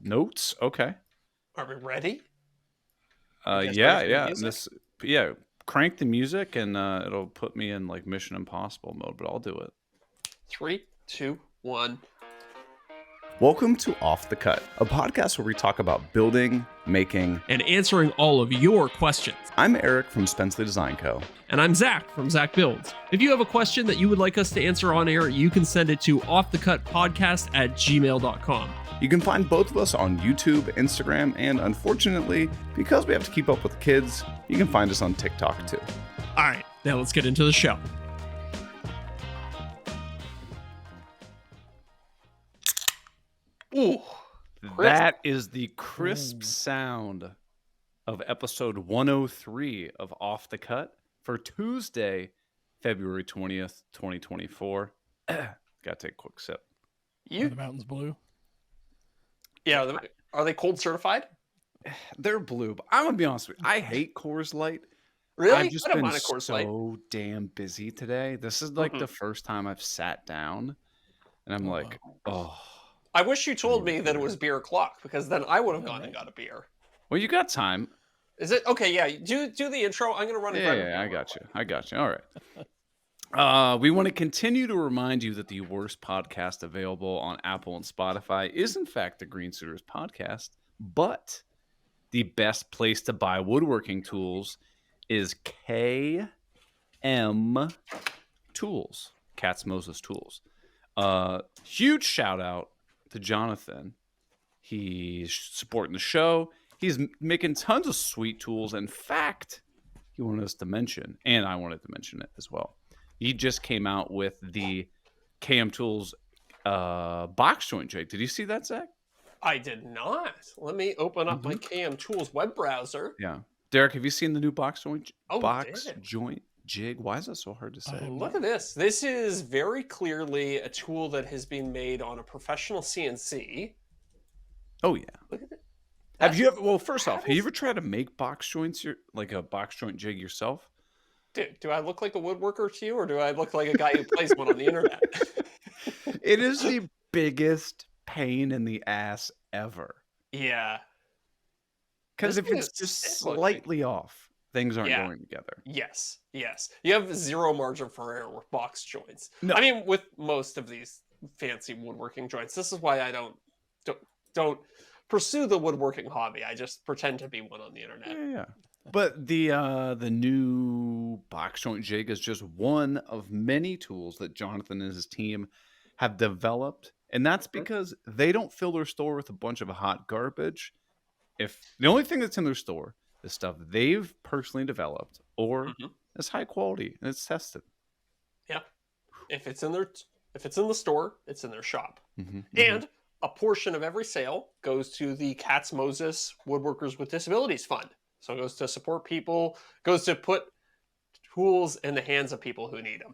Notes. Okay. Are we ready? Yeah. Crank the music and it'll put me in like Mission Impossible mode, but I'll do it. 3, 2, 1. Welcome to Off the Cut, a podcast where we talk about building, making, and answering all of your questions. I'm Eric from Spenceley Design Co. And I'm Zach from Zach Builds. If you have a question that you would like us to answer on air, you can send it to offthecutpodcast@gmail.com. You can find both of us on YouTube, Instagram, and unfortunately, because we have to keep up with the kids, you can find us on TikTok too. All right, now let's get into the show. Ooh, that is the crisp sound of episode 103 of Off the Cut for Tuesday, February 20th, 2024. Gotta take a quick sip. Are the mountains blue? Yeah, are they cold certified? They're blue, but I'm gonna be honest with you. I hate Coors Light. Really? I've just I don't been mind a Coors Light. so damn busy today. This is like the first time I've sat down, and I'm like, oh. I wish you told me that it was beer o'clock, because then I would have gone and got a beer. Well, you got time. Is it okay? Yeah, do the intro. I'm gonna run. Yeah, I got you. All right. We want to continue to remind you that the worst podcast available on Apple and Spotify is in fact the Green Suitors podcast, but the best place to buy woodworking tools is KM Tools, Katz Moses Tools. Huge shout out to Jonathan. He's supporting the show. He's making tons of sweet tools. In fact, he wanted us to mention, and I wanted to mention it as well. He just came out with the KM Tools box joint jig. Did you see that, Zach? I did not. Let me open up my KM Tools web browser. Yeah. Derek, have you seen the new box joint jig? Why is that so hard to say? Look at this. This is very clearly a tool that has been made on a professional CNC. Oh, yeah. Look at it. Have you ever, well, first off, have you ever tried to make box joints, like a box joint jig yourself? Dude, do I look like a woodworker to you, or do I look like a guy who plays one on the internet? It is the biggest pain in the ass ever. Yeah. Because if it's just slightly off, things aren't going together. Yes. You have zero margin for error with box joints. No. I mean, with most of these fancy woodworking joints, this is why I don't pursue the woodworking hobby. I just pretend to be one on the internet. Yeah. But the new box joint jig is just one of many tools that Jonathan and his team have developed, and that's because they don't fill their store with a bunch of hot garbage. If the only thing that's in their store is stuff they've personally developed or is high quality and it's tested. Yeah. If it's in the store, it's in their shop. And a portion of every sale goes to the Katz Moses Woodworkers with Disabilities Fund. So it goes to support people, goes to put tools in the hands of people who need them.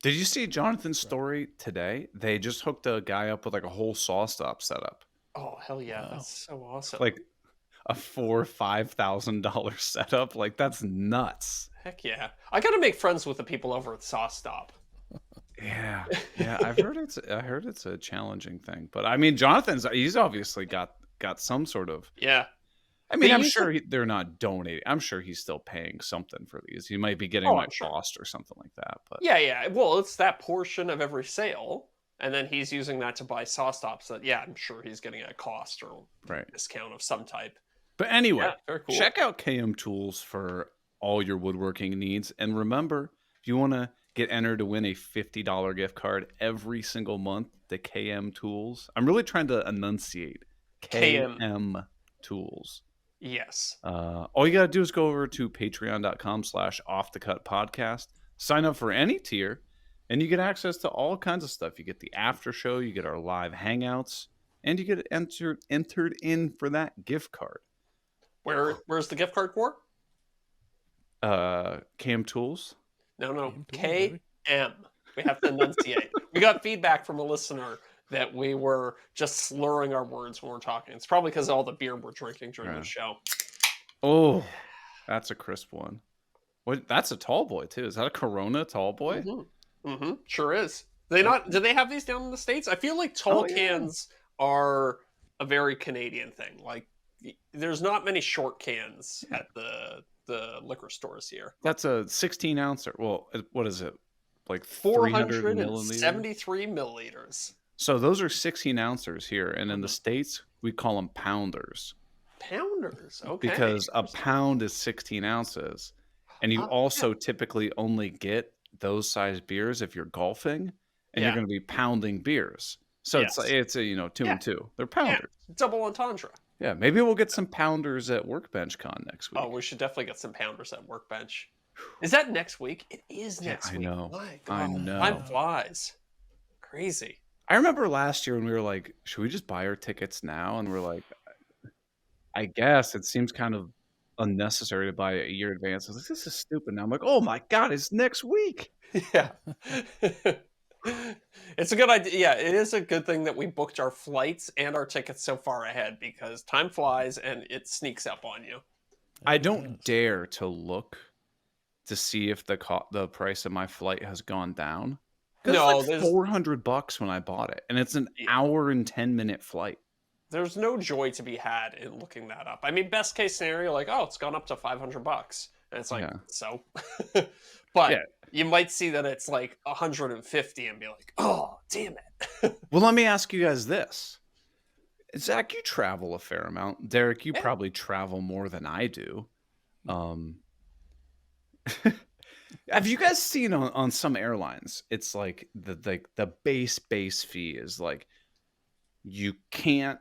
Did you see Jonathan's story today? They just hooked a guy up with like a whole saw stop setup. Oh, hell yeah. That's so awesome. Like a $4,000-$5,000 setup. Like, that's nuts. Heck yeah. I got to make friends with the people over at Saw Stop. Yeah. I heard it's a challenging thing, but I mean, he's obviously got some sort of. Yeah. I mean, I'm sure they're not donating. I'm sure he's still paying something for these. He might be getting cost or something like that. But yeah. Well, it's that portion of every sale, and then he's using that to buy saw stops. That I'm sure he's getting a cost or discount of some type. But anyway, very cool. Check out KM Tools for all your woodworking needs, and remember, if you want to get entered to win a $50 gift card every single month to KM Tools. I'm really trying to enunciate KM Tools. Yes. All you got to do is go over to patreon.com/offthecutpodcast, sign up for any tier, and you get access to all kinds of stuff. You get the after show, you get our live hangouts, and you get entered in for that gift card. Where's the gift card for? KM Tools. No, KM. We have to enunciate. We got feedback from a listener that we were just slurring our words when we're talking. It's probably because of all the beer we're drinking during the show. Oh, that's a crisp one. What? That's a tall boy too. Is that a Corona tall boy? Sure is. Do they have these down in the States? I feel like tall cans are a very Canadian thing. Like, there's not many short cans at the liquor stores here. That's a 16 ouncer. Well, what is it? Like 300 milliliters? 473 milliliters. So those are 16 ounces here. And in the States, we call them pounders. Pounders, okay. Because a pound is 16 ounces. And you also typically only get those size beers if you're golfing and you're going to be pounding beers. So it's a 2 and 2. They're pounders. Yeah. Double entendre. Yeah, maybe we'll get some pounders at Workbench Con next week. Oh, we should definitely get some pounders at Workbench. Is that next week? It is next week. I know. My God. I know. Time flies. Crazy. I remember last year when we were like, should we just buy our tickets now? And we're like, I guess it seems kind of unnecessary to buy a year in advance. I was like, this is stupid. Now I'm like, oh my God, it's next week. Yeah. It's a good idea. Yeah, it is a good thing that we booked our flights and our tickets so far ahead because time flies and it sneaks up on you. I don't dare to look to see if the price of my flight has gone down. No, it's like $400 when I bought it, and it's an hour and 10-minute flight. There's no joy to be had in looking that up. I mean, best case scenario, like, oh, it's gone up to $500, and it's like, so. But you might see that it's like 150 and be like, oh, damn it. Well, let me ask you guys this. Zach, you travel a fair amount. Derek, you probably travel more than I do. Have you guys seen on some airlines, it's like the base fee is like, you can't,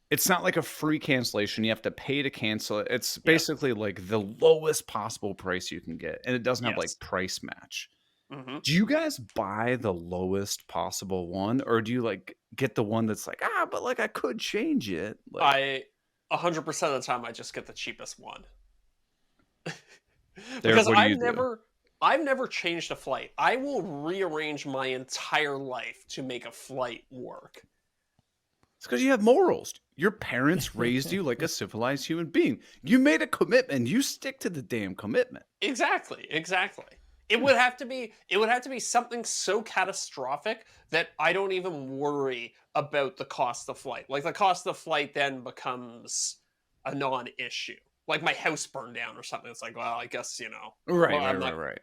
it's not like a free cancellation. You have to pay to cancel it. It's basically like the lowest possible price you can get. And it doesn't have like price match. Mm-hmm. Do you guys buy the lowest possible one? Or do you like get the one that's like, but like I could change it? Like, 100% of the time I just get the cheapest one. Derek, because I've never changed a flight. I will rearrange my entire life to make a flight work. It's because you have morals. Your parents raised you like a civilized human being. You made a commitment. You stick to the damn commitment. Exactly. It would have to be something so catastrophic that I don't even worry about the cost of flight. Like the cost of flight then becomes a non-issue. Like my house burned down or something. It's like, well, I guess, Right.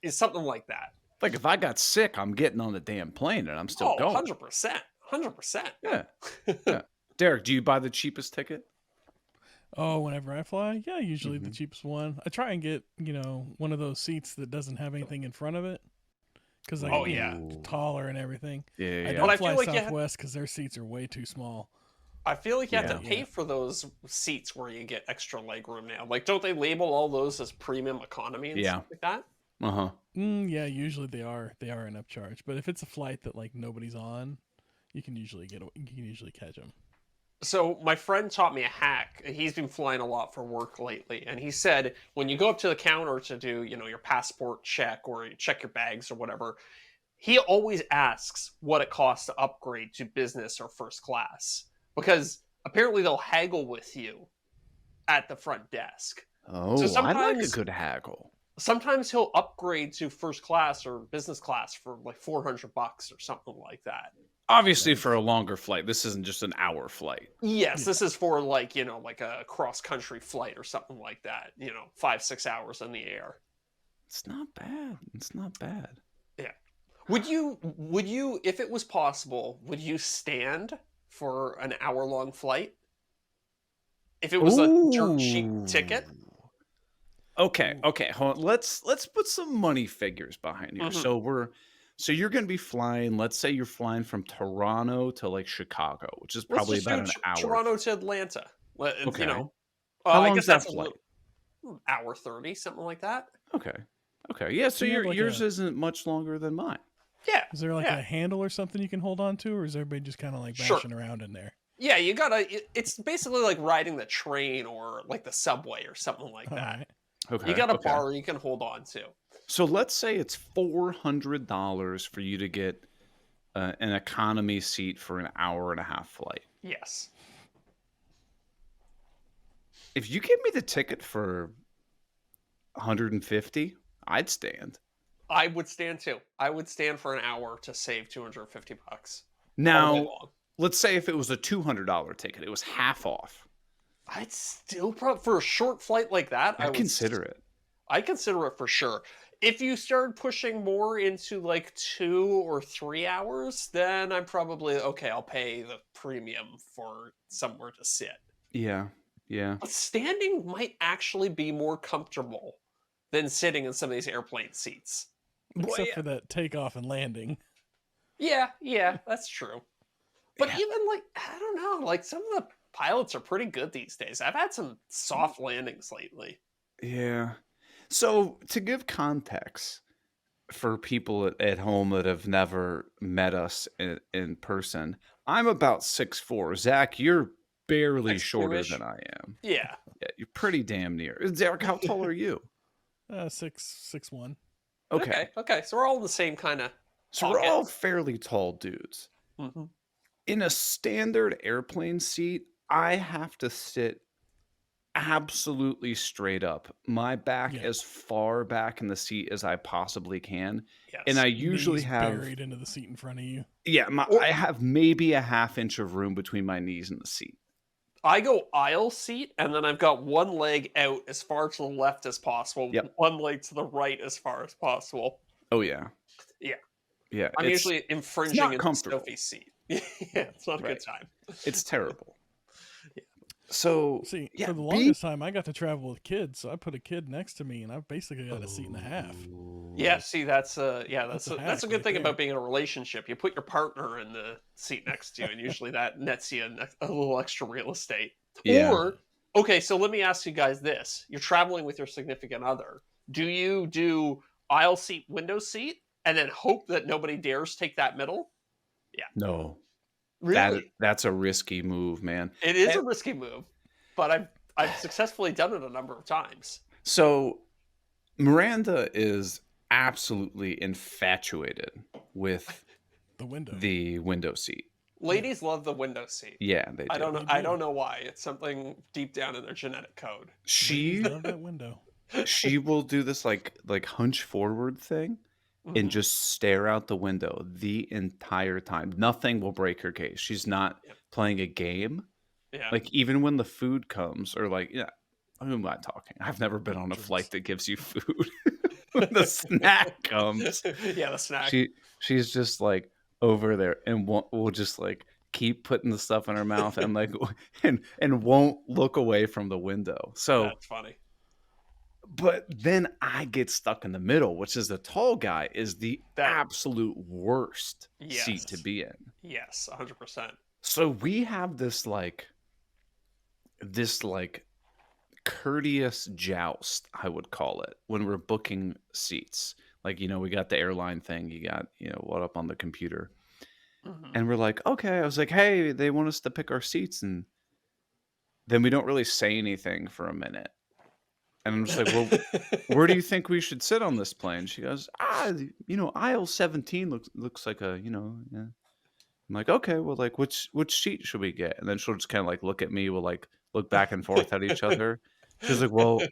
It's something like that. Like if I got sick, I'm getting on the damn plane and I'm still going. 100%. 100%. Yeah. Derek, do you buy the cheapest ticket? Oh, whenever I fly? Yeah, usually the cheapest one. I try and get, one of those seats that doesn't have anything in front of it. Because taller and everything. Yeah. I don't fly Southwest because their seats are way too small. I feel like you have to pay for those seats where you get extra legroom now. Like, don't they label all those as premium economy and stuff like that? Uh-huh. Yeah, usually they are an upcharge. But if it's a flight that like nobody's on, you can usually catch them. So my friend taught me a hack. He's been flying a lot for work lately, and he said when you go up to the counter to do, your passport check or you check your bags or whatever, he always asks what it costs to upgrade to business or first class. Because apparently they'll haggle with you at the front desk. Oh, so I like a good haggle. Sometimes he'll upgrade to first class or business class for like $400 or something like that. Obviously for a longer flight. This isn't just an hour flight. Yes, this is for like, like a cross-country flight or something like that. 5-6 hours in the air. It's not bad. Yeah. Would you, if it was possible, would you stand for an hour-long flight? If it was a dirt cheap ticket? Okay. Hold on. Let's put some money figures behind here. So you're going to be flying, let's say you're flying from Toronto to like Chicago, which is probably about an hour. Toronto to Atlanta. Okay. How long I guess is that that's flight? Hour 30, something like that. Okay. Yeah, so yours isn't much longer than mine. Yeah. Is there like a handle or something you can hold on to, or is everybody just kind of like bashing around in there? Yeah, it's basically like riding the train or like the subway or something like that. Right. Okay. You got a bar you can hold on to. So let's say it's $400 for you to get an economy seat for an hour and a half flight. Yes. If you give me the ticket for 150, I'd stand. I would stand too. I would stand for an hour to save $250. Now, let's say if it was a $200 ticket, it was half off. I'd still probably, for a short flight like that, I'd consider it. I consider it for sure. If you started pushing more into like 2 or 3 hours, then I'm probably okay. I'll pay the premium for somewhere to sit. Yeah, yeah. But standing might actually be more comfortable than sitting in some of these airplane seats. Except for that takeoff and landing. Yeah, that's true. But Yeah. even like, I don't know, like some of the pilots are pretty good these days. I've had some soft landings lately. Yeah. So to give context for people at home that have never met us in person, I'm about 6'4". Zach, you're barely shorter 6'2"-ish? than I am. Yeah. Yeah, you're pretty damn near. Zach, how tall are you? 6'1". Okay. Okay. So we're all in the same kind of So we're all fairly tall dudes. Mm-hmm. In a standard airplane seat, I have to sit absolutely straight up. My back as far back in the seat as I possibly can. Yes. And I usually Knees have buried into the seat in front of you. Yeah, I have maybe a half inch of room between my knees and the seat. I go aisle seat, and then I've got one leg out as far to the left as possible, one leg to the right as far as possible. Oh, yeah. Yeah. Yeah. I'm usually infringing into Sophie's seat. Yeah, it's not a good time. It's terrible. So, see, for the longest time, I got to travel with kids, so I put a kid next to me, and I've basically got a seat and a half. Yeah, see, that's a good thing there. about being in a relationship. You put your partner in the seat next to you, and usually that nets you a little extra real estate. Yeah. Or, okay, so let me ask you guys this: you're traveling with your significant other. Do you do aisle seat, window seat, and then hope that nobody dares take that middle? Yeah. No. Really? That's a risky move, man. It is a risky move, but I've successfully done it a number of times. So Miranda is absolutely infatuated with the window seat. Ladies love the window seat. Yeah, they do. I don't know why. It's something deep down in their genetic code. She love that window. She will do this like hunch forward thing and just stare out the window the entire time. Nothing will break her gaze. She's not playing a game. Yeah. Like even when the food comes or like, who am I talking? I've never been on a flight that gives you food. When the snack comes. Yeah, the snack. She's just like over there and will just like keep putting the stuff in her mouth and like and won't look away from the window. So that's funny. But then I get stuck in the middle, which is the tall guy is the absolute worst seat to be in. Yes, 100%. So we have this courteous joust, I would call it, when we're booking seats. Like, we got the airline thing, you got, what up on the computer. And we're like, okay, I was like, hey, they want us to pick our seats. And then we don't really say anything for a minute. And I'm just like, well, where do you think we should sit on this plane? She goes, aisle 17 looks like a, yeah. I'm like, okay, well, like, which seat should we get? And then she'll just kind of like look at me. We'll like look back and forth at each other. She's like, well,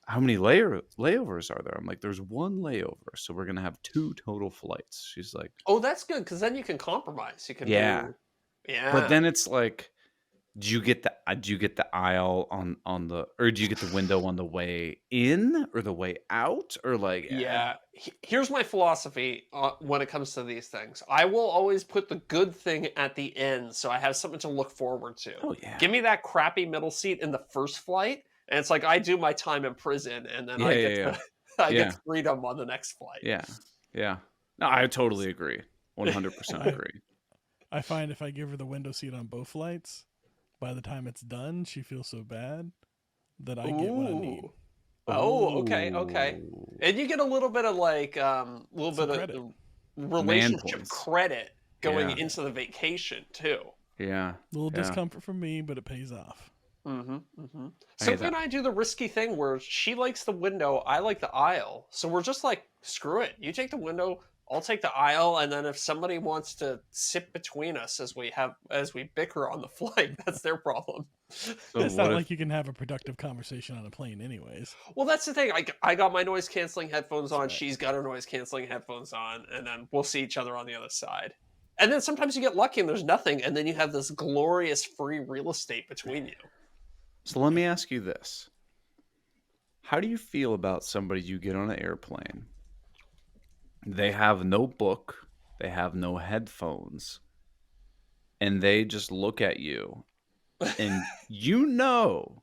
how many layovers are there? I'm like, there's one layover, so we're gonna have 2 total flights. She's like, oh, that's good because then you can compromise. You can yeah. But then it's like, do you get the aisle on the, or do you get the window on the way in or the way out, or like? Yeah. Here's my philosophy when it comes to these things. I will always put the good thing at the end, so I have something to look forward to. Oh yeah. Give me that crappy middle seat in the first flight, and it's like I do my time in prison, and then I get freedom on the next flight. Yeah. Yeah. No, I totally agree. 100% agree. I find if I give her the window seat on both flights, by the time it's done, she feels so bad that I get what I need. Oh, okay. And you get a little bit of like, of relationship credit going into the vacation too. Yeah. A little discomfort from me, but it pays off. Sophie and I do the risky thing where she likes the window, I like the aisle. So we're just like, screw it. You take the window, I'll take the aisle, and then if somebody wants to sit between us as we bicker on the flight, that's their problem. So it's not like you can have a productive conversation on a plane anyways. Well, that's the thing. I got my noise canceling headphones on. Right. She's got her noise canceling headphones on, and then we'll see each other on the other side. And then sometimes you get lucky and there's nothing, and then you have this glorious free real estate between you. So let me ask you this. How do you feel about somebody you get on an airplane? They have no book, they have no headphones, and they just look at you, and you know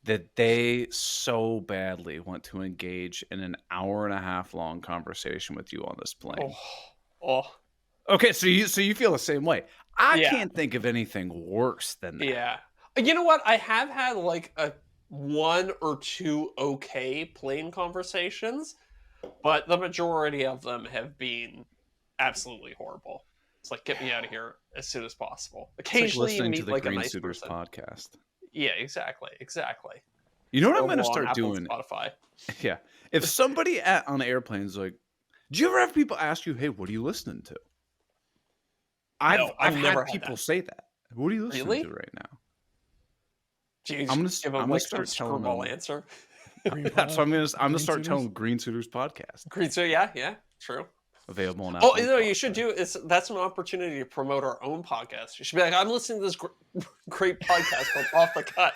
that they so badly want to engage in an hour and a half long conversation with you on this plane. Oh. Okay, so you feel the same way. I Yeah. can't think of anything worse than that. Yeah. You know what? I have had like a 1 or 2 okay plane conversations, but the majority of them have been absolutely horrible. It's like, get me out of here as soon as possible. Occasionally you meet like a nice Suitors person. podcast. Yeah, exactly. You know what I'm going to Available on start Apple doing? and Spotify. Yeah. If somebody on an airplane is like, do you ever have people ask you, hey, what are you listening to? No, I've never had had people that. say that. What are you listening Really? to right now? Do you I'm gonna give them I'm gonna like start some telling screwball them. answer? Green That's what I'm gonna Green start Suitors? telling Green Suitors podcast. Great. So yeah, true. Available on Oh, Apple. you know, you should do is that's an opportunity to promote our own podcast. You should be like, I'm listening to this great podcast called Off the Cut.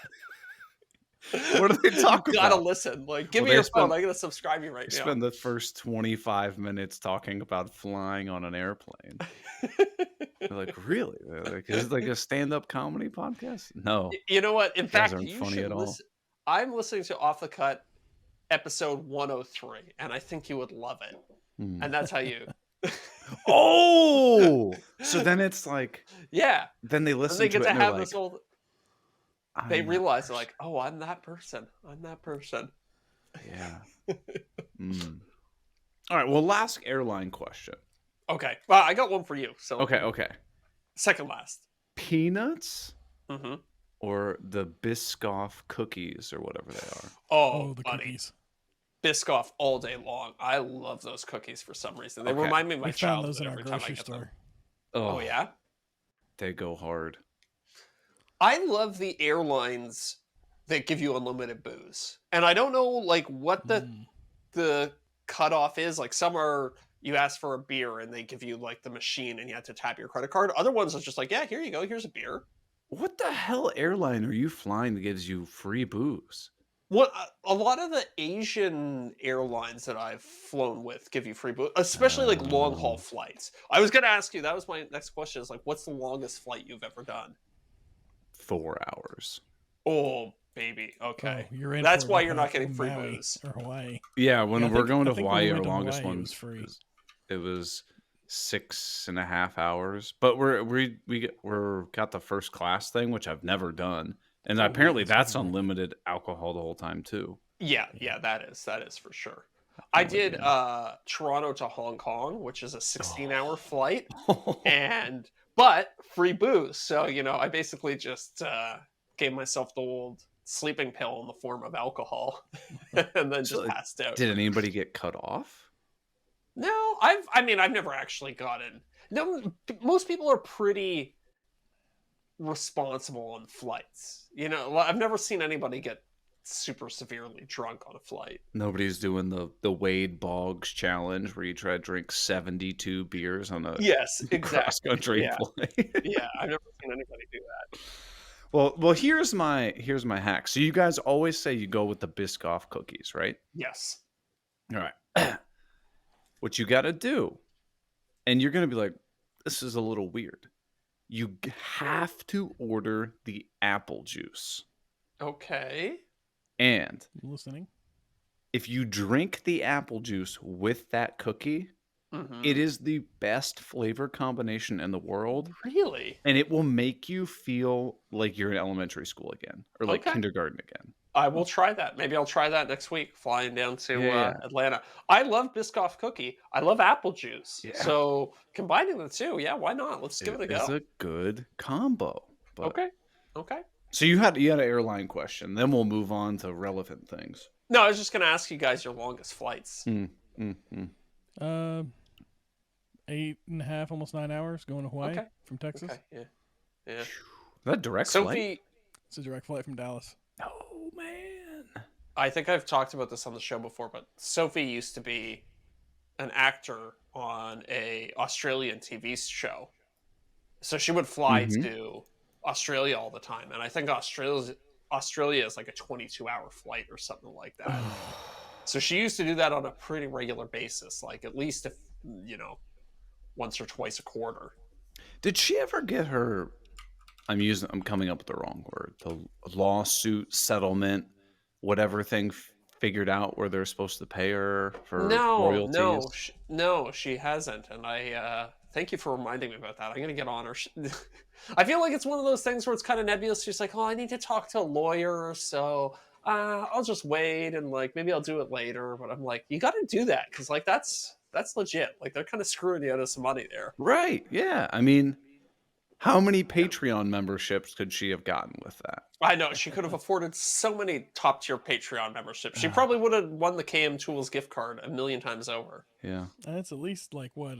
What do they talk You gotta about? listen. Like, give Well, me your they phone. spend- I'm gonna subscribe you right now. Spend the first 25 minutes talking about flying on an airplane. They're like, really? Like, is it like a stand-up comedy podcast? No. You know what? In You guys fact, aren't you funny should at all. listen. I'm listening to Off the Cut episode 103, and I think you would love it. Hmm. And that's how you. Oh, so then it's like, Yeah. then they And listen they to get it to and they're have like, this whole. "I'm They that realize person." like, oh, I'm that person. I'm that person. Yeah. Mm. All right. Well, last airline question. Okay. Well, I got one for you. So Okay. second last. Peanuts Mm-hmm. or the Biscoff cookies or whatever they are? Oh, the buddy. cookies. Biscoff all day long. I love those cookies for some reason. They Okay. remind me of my We found childhood those in our every time I grocery get them. store. Oh yeah. They go hard. I love the airlines that give you unlimited booze, and I don't know like what the cutoff is. Like some are you ask for a beer and they give you like the machine and you have to tap your credit card. Other ones are just like, yeah, here you go, here's a beer. What the hell airline are you flying that gives you free booze? What a lot of the Asian airlines that I've flown with give you free booze, especially like long haul flights. I was going to ask you. That was my next question. Is like, what's the longest flight you've ever done? 4 hours. Oh, baby. Okay. Oh, you're in That's for why like you're not getting free Maui booze. or Hawaii. Yeah, when Yeah, I we're think- going to I think when Hawaii, we our went to longest Hawaii, it one was free. it was 6.5 hours. But we got the first class thing, which I've never done, and apparently that's unlimited alcohol the whole time too. Yeah, that is for sure. I did Toronto to Hong Kong, which is a 16-hour flight, but free booze. So I basically just gave myself the old sleeping pill in the form of alcohol, and then just passed out. Did anybody get cut off? No, I've never actually gotten. No, most people are pretty responsible on flights. I've never seen anybody get super severely drunk on a flight. Nobody's doing the Wade Boggs challenge where you try to drink 72 beers on a cross country flight. Yeah, I've never seen anybody do that. Well, here's my hack. So you guys always say you go with the Biscoff cookies, right? Yes. All right. What you got to do, and you're going to be like, this is a little weird. You have to order the apple juice. Okay. And I'm listening. if you drink the apple juice with that cookie, it is the best flavor combination in the world. Really? And it will make you feel like you're in elementary school again or like kindergarten again. I will try that. Maybe I'll try that next week, flying down to Atlanta. I love Biscoff cookie. I love apple juice. Yeah. So combining the two, why not? Let's give it a go. It's a good combo. But... Okay. So you had an airline question. Then we'll move on to relevant things. No, I was just going to ask you guys your longest flights. 8.5, almost 9 hours going to Hawaii from Texas. Okay. Yeah. Is that direct flight? It's a direct flight from Dallas. Oh man. I think I've talked about this on the show before, but Sophie used to be an actor on a Australian TV show. So she would fly Mhm. to Australia all the time, and I think Australia is like a 22-hour flight or something like that. So she used to do that on a pretty regular basis, like at least if once or twice a quarter. Did she ever get her? I'm coming up with the wrong word. The lawsuit settlement, whatever thing figured out where they're supposed to pay her for royalties. No, she hasn't, and I thank you for reminding me about that. I'm gonna get on her. I feel like it's one of those things where it's kind of nebulous. She's like, "Oh, I need to talk to a lawyer, so I'll just wait, and like maybe I'll do it later." But I'm like, you got to do that because like that's legit. Like they're kind of screwing you out of some money there. Right. Yeah. I mean, how many Patreon memberships could she have gotten with that? I know she could have afforded so many top tier Patreon memberships. She probably would have won the KM Tools gift card a million times over. Yeah. That's at least like what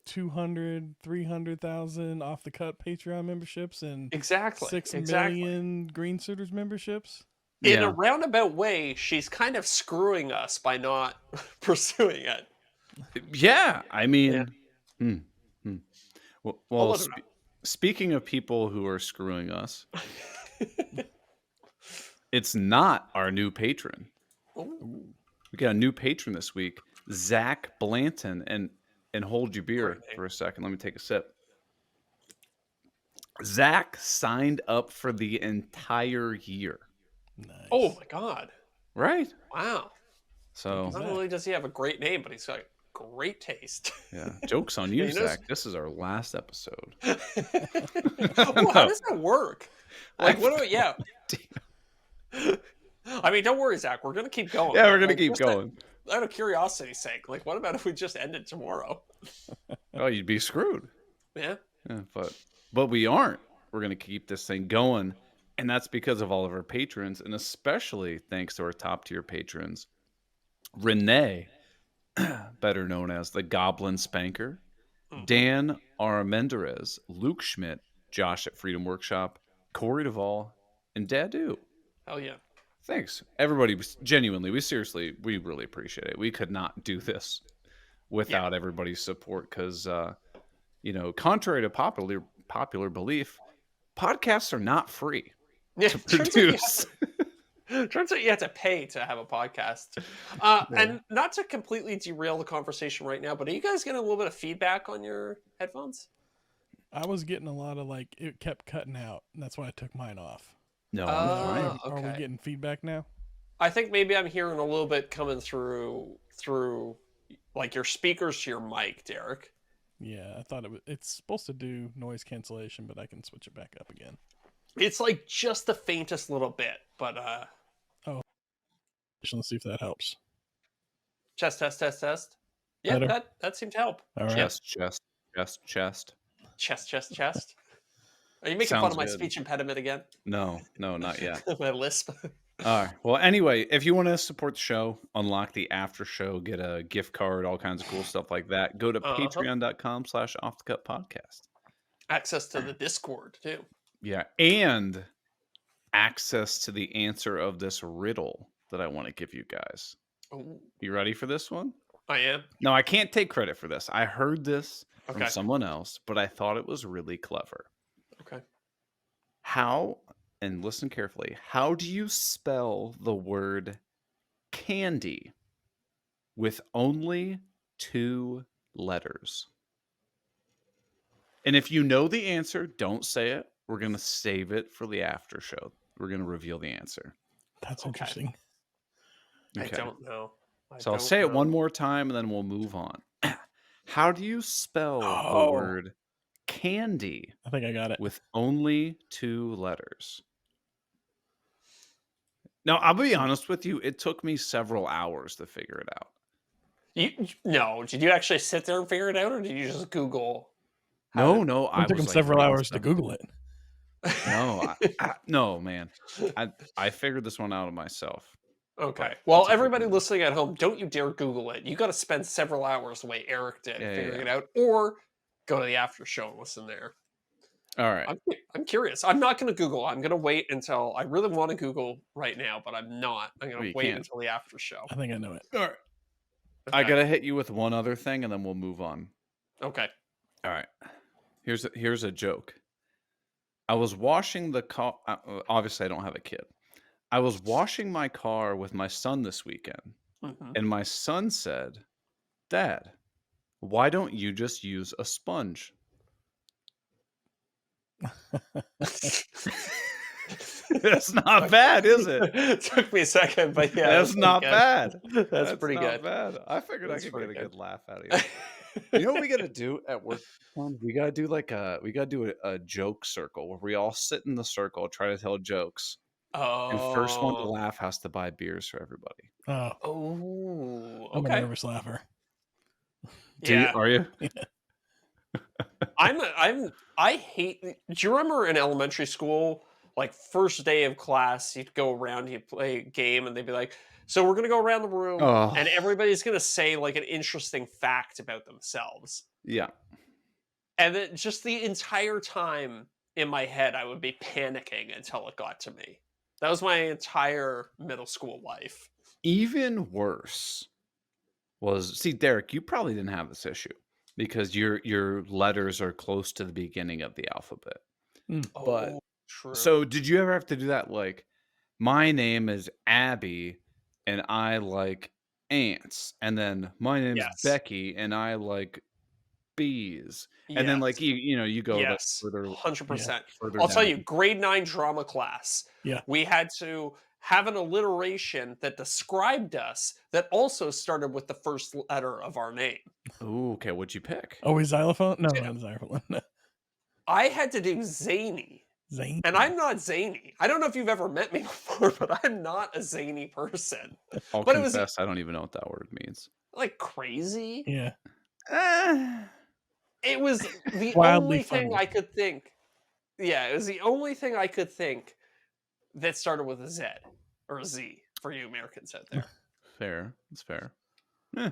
200, 300,000 off the cut Patreon memberships and Exactly. 6 million Green Suitors memberships. In a roundabout way, she's kind of screwing us by not pursuing it. Yeah. I mean, well speaking of people who are screwing us, it's not our new patron. Ooh. We got a new patron this week, Zach Blanton, and hold your beer for a second. Let me take a sip. Zach signed up for the entire year. Nice. Oh my god! Right? Wow. So not only does he have a great name, but he's got great taste. Yeah, joke's on you, Yeah, Zach. This is our last episode. Well, how does that work? Like, what do we? Yeah. I mean, don't worry, Zach. We're gonna keep going. Yeah, we're gonna keep going. Out of curiosity's sake, like, what about if we just ended tomorrow? Oh, you'd be screwed. Yeah. Yeah, but we aren't. We're gonna keep this thing going, and that's because of all of our patrons, and especially thanks to our top tier patrons, Renee, better known as the Goblin Spanker, Dan Armendariz, Luke Schmidt, Josh at Freedom Workshop, Corey Duvall, and Dadu. Hell yeah. Thanks. Everybody, genuinely, we really appreciate it. We could not do this without everybody's support because, contrary to popular belief, podcasts are not free to produce. Turns out you have to pay to have a podcast. And not to completely derail the conversation right now, but are you guys getting a little bit of feedback on your headphones? I was getting a lot of it kept cutting out, and that's why I took mine off. No, I'm fine. Are we getting feedback now? I think maybe I'm hearing a little bit coming through like your speakers to your mic, Derek. Yeah, I thought it's supposed to do noise cancellation, but I can switch it back up again. It's like just the faintest little bit, but let's see if that helps. Test. Yeah, better? that seemed to help. All right. Chest. Chest. Are you making fun of my speech impediment again? No, not yet. My lisp. All right. Well, anyway, if you want to support the show, unlock the after show, get a gift card, all kinds of cool stuff like that, go to patreon.com/offthecutpodcast. Access to the Discord too. Yeah, and access to the answer of this riddle that I want to give you guys. Ooh. You ready for this one? I am. No, I can't take credit for this. I heard this from Okay. someone else, but I thought it was really clever. Okay. How, and listen carefully, how do you spell the word candy with only 2 letters? And if you know the answer, don't say it. We're going to save it for the after show. We're going to reveal the answer. That's Okay. interesting. I don't know. So I'll say it one more time and then we'll move on. How do you spell the word candy I think I got it. with only 2 letters? Now, I'll be honest with you. It took me several hours to figure it out. No, did you actually sit there and figure it out, or did you just Google? No, It took him several hours to Google it. No, no, man. I figured this one out myself. Okay. Well, everybody listening at home, don't you dare Google it. You got to spend several hours the way Eric did figuring it out, or go to the after show and listen there. All right. I'm curious. I'm not going to Google. I'm going to wait until I really want to Google right now, but I'm not. I'm going to wait until the after show. I think I know it. All right. I Okay. gotta hit you with one other thing, and then we'll move on. Okay. All right. Here's a joke. I was washing the car. Obviously, I don't have a kid. I was washing my car with my son this weekend, Mhm. and my son said, "Dad, why don't you just use a sponge?" That's not bad, is it? It took me a second, but yeah, That's pretty not good. bad. That's That's pretty not good. bad. I figured I That's could get pretty a good. good laugh out of you. You know what we gotta do at work? We gotta do a joke circle where we all sit in the circle, try to tell jokes, and first one to Oh. laugh has to buy beers for everybody. Oh, Oh. I'm a Okay. nervous laugher. Yeah. Are you? I hate. Do you remember in elementary school, like first day of class, you'd go around, you'd play a game, and they'd be like, "So we're gonna go around the room, Oh, and everybody's gonna say like an interesting fact about themselves." yeah. And then just the entire time in my head, I would be panicking until it got to me. That was my entire middle school life. Even worse was, see, Derek, you probably didn't have this issue because your letters are close to the beginning of the alphabet. But Oh, true. so did you ever have to do that? Like, my name is Abby and I like ants, and then my name's Yes. Becky and I like bees. And then Yes. like you go like Yes. further 100%. further I'll tell down. you, grade 9 drama class, Yeah. we had to have an alliteration that described us that also started with the first letter of our name. Ooh, okay, what'd you pick? Always xylophone? No, Yeah. not xylophone. I had to do zany. Zane. And I'm not zany. I don't know if you've ever met me before, but I'm not a zany person. I'll But it was confess I don't even know what that word means. like crazy. Yeah. It was the Wildly only thing funny. I could think. Yeah, it was the only thing I could think that started with a Z or a Z for you Americans out there. Fair. That's fair. Eh.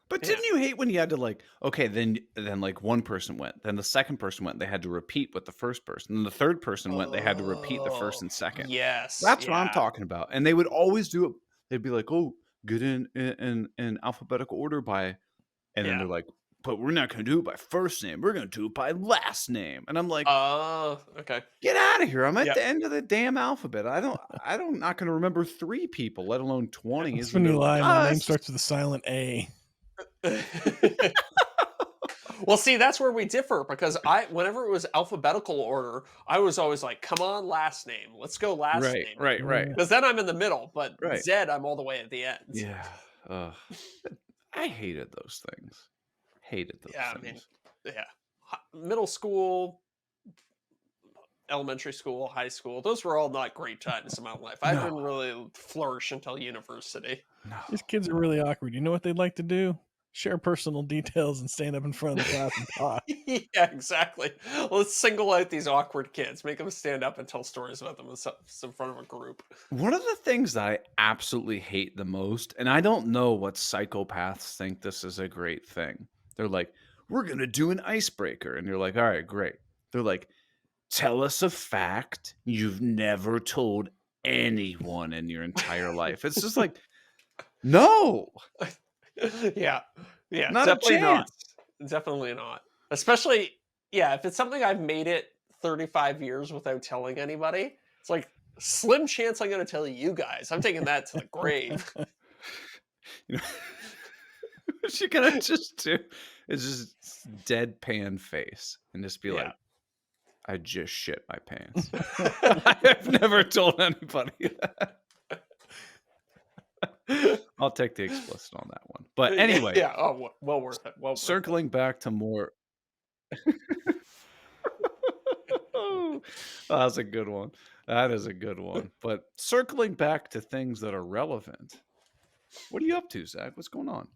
But Yeah. didn't you hate when you had to like, okay, then like one person went, then the second person went, they had to repeat what the first person, and the third person went, they had to repeat the first and second. Yes. That's what I'm yeah. talking about. And they would always do it. They'd be like, "Oh, get in alphabetical order by," and then Yeah. they're like, "But we're not going to do it by first name. We're going to do it by last name." And I'm like, Oh, okay. "Get out of here! I'm at Yep. the end of the damn alphabet. I'm not going to remember 3 people, let alone 20." That's Isn't when you it lie. like, My name it's- starts with a silent A. Well, see, that's where we differ because whenever it was alphabetical order, I was always like, "Come on, last name. Let's go last Right, name." right, right, Because then I'm in the middle, but right. Z, I'm all the way at the end. Yeah. I hated those things. Hated those Yeah, I things. mean, yeah. Middle school, elementary school, high school, those were all not great times in my life. I didn't really flourish until university. No. These kids are really awkward. You know what they'd like to do? Share personal details and stand up in front of the class and talk. Yeah, exactly. Let's single out these awkward kids, make them stand up and tell stories about them in front of a group. One of the things that I absolutely hate the most, and I don't know what psychopaths think this is a great thing. They're like, "We're going to do an icebreaker." And you're like, "All right, great." They're like, "Tell us a fact you've never told anyone in your entire life." It's just like, no, Yeah, yeah, not a definitely not. chance. Definitely not. Especially, yeah, if it's something I've made it 35 years without telling anybody, it's like slim chance I'm going to tell you guys. I'm taking that to the grave. You know, what you're going to just do is just deadpan face and just be Yeah. like, "I just shit my pants." I've never told anybody that. I'll take the explicit on that one. But anyway, yeah, oh, well worth it. Well worth it. circling back to more. Oh, that's a good one. That is a good one. But circling back to things that are relevant, what are you up to, Zach? What's going on?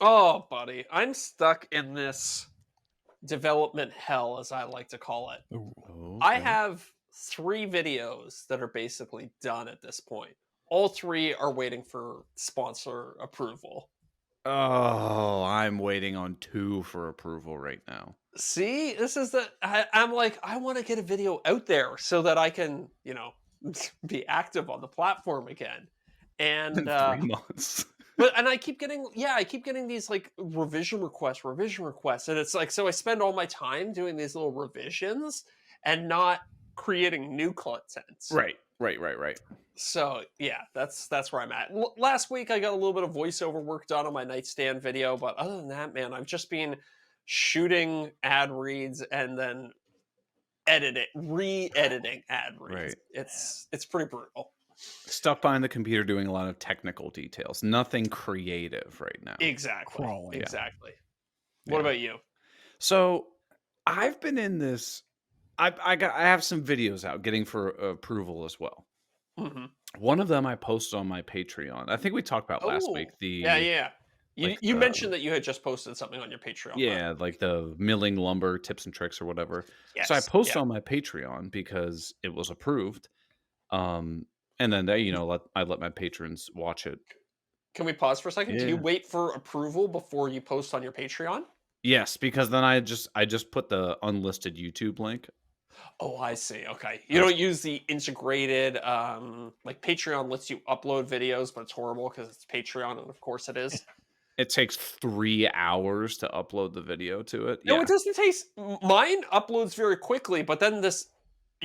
Oh, buddy, I'm stuck in this development hell, as I like to call it. Ooh. I Okay. have 3 videos that are basically done at this point. All 3 are waiting for sponsor approval. Oh, I'm waiting on 2 for approval right now. See, this is I'm like, I want to get a video out there so that I can, be active on the platform again. And In 3 months. But I keep getting these like revision requests, and it's like so I spend all my time doing these little revisions and not creating new content. Right. Right. Right. Right. So yeah, that's where I'm at. Last week I got a little bit of voiceover work done on my nightstand video, but other than that, man, I've just been shooting ad reads and then re-editing ad reads. Right. It's pretty brutal. Stuck behind the computer doing a lot of technical details. Nothing creative right now. Exactly. Crawling. Exactly. Yeah. What about you? So I've been in this. I have some videos out getting for approval as well. Mhm. One of them I posted on my Patreon. I think we talked about last week. Oh, yeah, The yeah. You like you the mentioned that you had just posted something on your Patreon. yeah, like the milling lumber tips and tricks or whatever. So I Yes. posted Yeah. on my Patreon because it was approved. And then they, I let my patrons watch it. Can we pause for a second? Do you Yeah. wait for approval before you post on your Patreon? Yes, because then I just put the unlisted YouTube link. Oh, I see. Okay. You don't use the integrated like Patreon lets you upload videos, but it's horrible because it's Patreon, and of course it is. It takes 3 hours to upload the video to it. No, Yeah, it doesn't take mine uploads very quickly, but then you're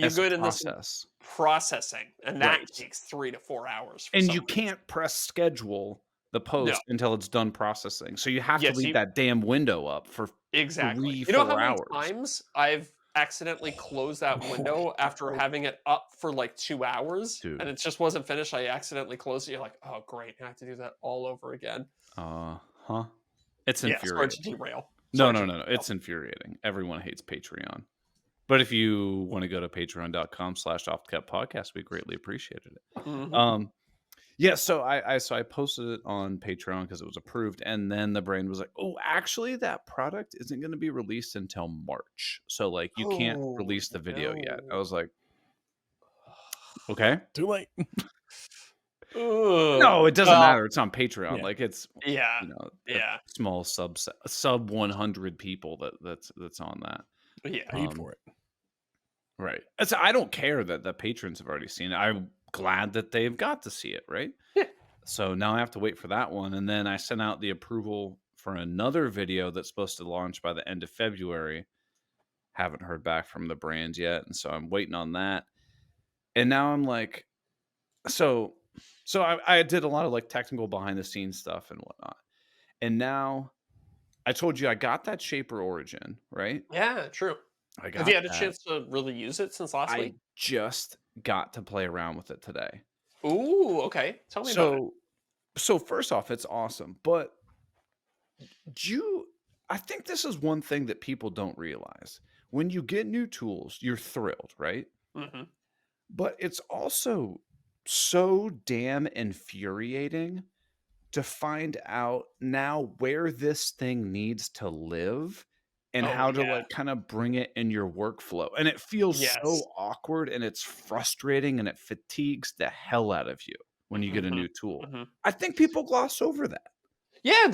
it's a good in this process. processing, and that Right. takes 3 to 4 hours for And some you reason. can't press schedule the No. post until it's done processing. So you have to Yes, leave that damn window up for exactly. 3, You know how 4 many hours. times I've accidentally closed that window after having it up for like 2 hours Dude. and it just wasn't finished? I accidentally closed it. You're like, oh great, I have to do that all over again. Huh? It's Yeah, sorry to infuriating. derail. No, Sorry no, to no, no. derail. It's infuriating. Everyone hates Patreon. But if you want to go to patreon.com/offthecup podcast, we greatly appreciated it. Mhm. Yeah, so I posted it on Patreon because it was approved, and then the brain was like, "Oh, actually, that product isn't going to be released until March, so like you can't Oh release the video yet." I no. was like, "Okay, Too late. Ugh. no, it doesn't Well, matter. It's on Patreon. Yeah. Like it's yeah, a yeah, small sub 100 people that's on that. yeah. Paid for it. Right. So I don't care that the patrons have already seen it. I'm glad that they've got to see it, right? Yeah. So now I have to wait for that one. And then I sent out the approval for another video that's supposed to launch by the end of February. Haven't heard back from the brand yet. And so I'm waiting on that. And now I'm like, so I did a lot of like technical behind the scenes stuff and whatnot. And now I told you I got that Shaper Origin, right? Yeah, true. I Have got you had a that. chance to really use it since last I week? just got to play around with it today. Ooh, okay. Tell me about it. So first off, it's awesome. But I think this is one thing that people don't realize. When you get new tools, you're thrilled, right? Mhm. But it's also so damn infuriating to find out now where this thing needs to live and Oh how to yeah. like kind of bring it in your workflow. And it feels Yes. so awkward and it's frustrating and it fatigues the hell out of you when you get a Mhm. new tool. Mhm. I think people gloss over that. Yeah,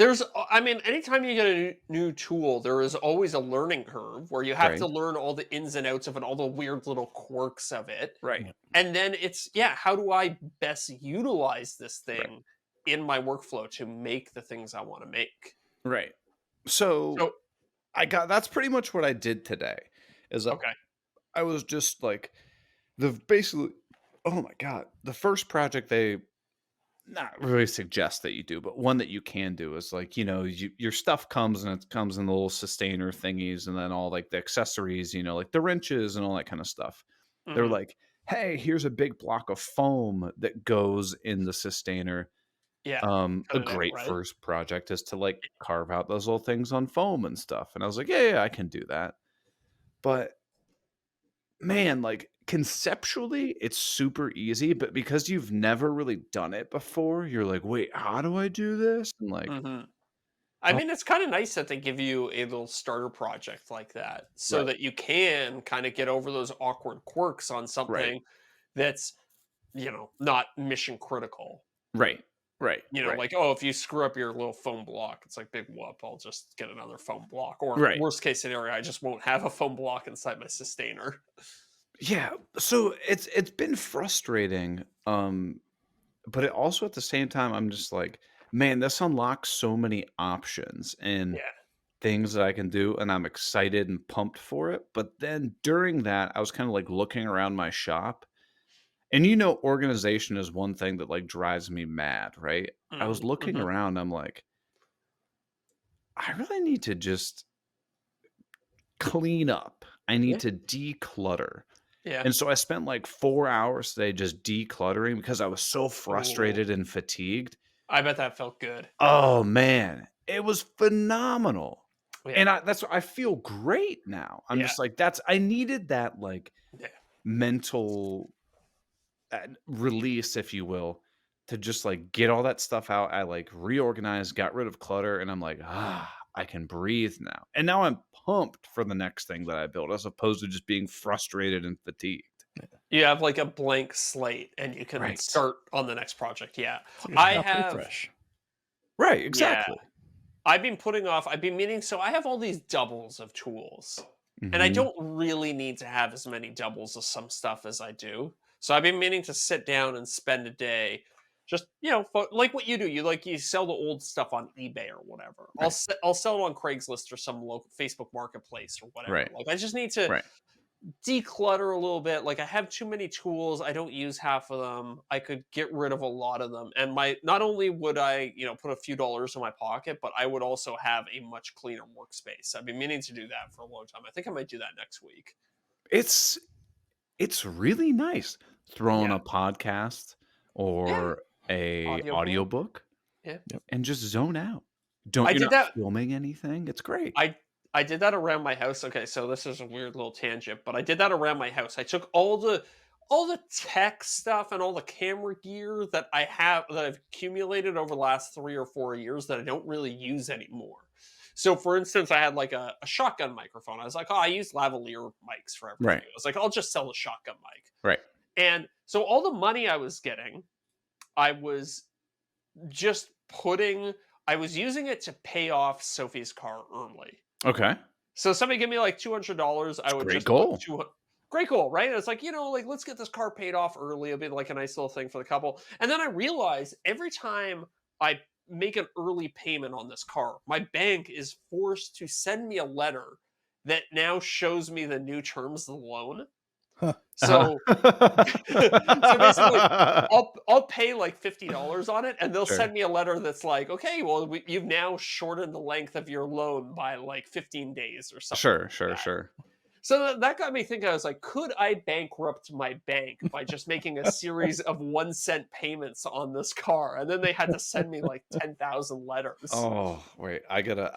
I mean, anytime you get a new tool, there is always a learning curve where you have to Right. learn all the ins and outs of it, all the weird little quirks of it. Right. Yeah. And then it's, yeah, how do I best utilize this Right. thing in my workflow to make the things I want to make? Right. So So, that's pretty much what I did today. Is okay. I was just like basically oh my god, the first project they not really suggest that you do, but one that you can do is like, your stuff comes and it comes in the little sustainer thingies and then all like the accessories, like the wrenches and all that kind of stuff. They're Mhm. like, hey, here's a big block of foam that goes in the sustainer. Yeah. A Cut it out, great right? first project is to like carve out those little things on foam and stuff. And I was like, yeah, I can do that. But man, like conceptually, it's super easy, but because you've never really done it before, you're like, wait, how do I do this? And like, Mhm. I oh, mean, it's kind of nice that they give you a little starter project like that so right, that you can kind of get over those awkward quirks on right, something that's, not mission critical. right, right, right, Like, oh, if you screw up your little foam block, it's like big whoop, I'll just get another foam block. Or right. worst case scenario, I just won't have a foam block inside my sustainer. Yeah. So it's been frustrating. But it also at the same time, I'm just like, man, this unlocks so many options and Yeah. things that I can do, and I'm excited and pumped for it. But then during that, I was kind of like looking around my shop, and organization is one thing that like drives me mad, right? I was looking Mm-hmm. around, I'm like, I really need to just clean up. I Yeah. need to declutter. Yeah. And so I spent like 4 hours today just decluttering because I was so Ooh. frustrated and fatigued. I bet that felt good. Oh man, it was phenomenal. Yeah. And I feel great now. I'm Yeah. just like I needed that like Yeah. mental release, if you will, to just like get all that stuff out. I like reorganized, got rid of clutter, and I'm like, I can breathe now. And now I'm pumped for the next thing that I build, as opposed to just being frustrated and fatigued. You have like a blank slate and you can Right. start on the next project. Yeah. It's like a I shop have, refresh. Right, yeah, exactly. I've been meaning, so I have all these doubles of tools and I Mhm. don't really need to have as many doubles of some stuff as I do. So I've been meaning to sit down and spend a day just, like what you do. You sell the old stuff on eBay or whatever. Right. I'll sell it on Craigslist or some local Facebook marketplace or whatever. Right. Like I just need to Right. declutter a little bit. Like I have too many tools. I don't use half of them. I could get rid of a lot of them. And not only would I, put a few dollars in my pocket, but I would also have a much cleaner workspace. I've been meaning to do that for a long time. I think I might do that next week. It's really nice throwing Yeah. a podcast Yeah. or a Audiobook. audiobook Yeah. and just zone out. I You're did not that. filming anything. It's great. I did that around my house. Okay, so this is a weird little tangent, but I did that around my house. I took all the tech stuff and all the camera gear that I've accumulated over the last 3 or 4 years that I don't really use anymore. So for instance, I had like a shotgun microphone. I was like, oh, I use lavalier mics for everything. Right. I was like, I'll just sell the shotgun mic. Right. And so all the money I was getting, I was just I was using it to pay off Sophie's car early. Okay. So somebody give me like $200. I would Great just goal. put 200. Great goal, right? And it's like, like let's get this car paid off early. It'll be like a nice little thing for the couple. And then I realized every time I make an early payment on this car, my bank is forced to send me a letter that now shows me the new terms of the loan. Huh. So, so basically, I'll pay like $50 on it, and they'll Sure. send me a letter that's like, okay, well, you've now shortened the length of your loan by like 15 days or something. Sure, like sure, that. sure. So that got me thinking. I was like, could I bankrupt my bank by just making a series of 1 cent payments on this car? And then they had to send me like 10,000 letters. Oh, wait. I gotta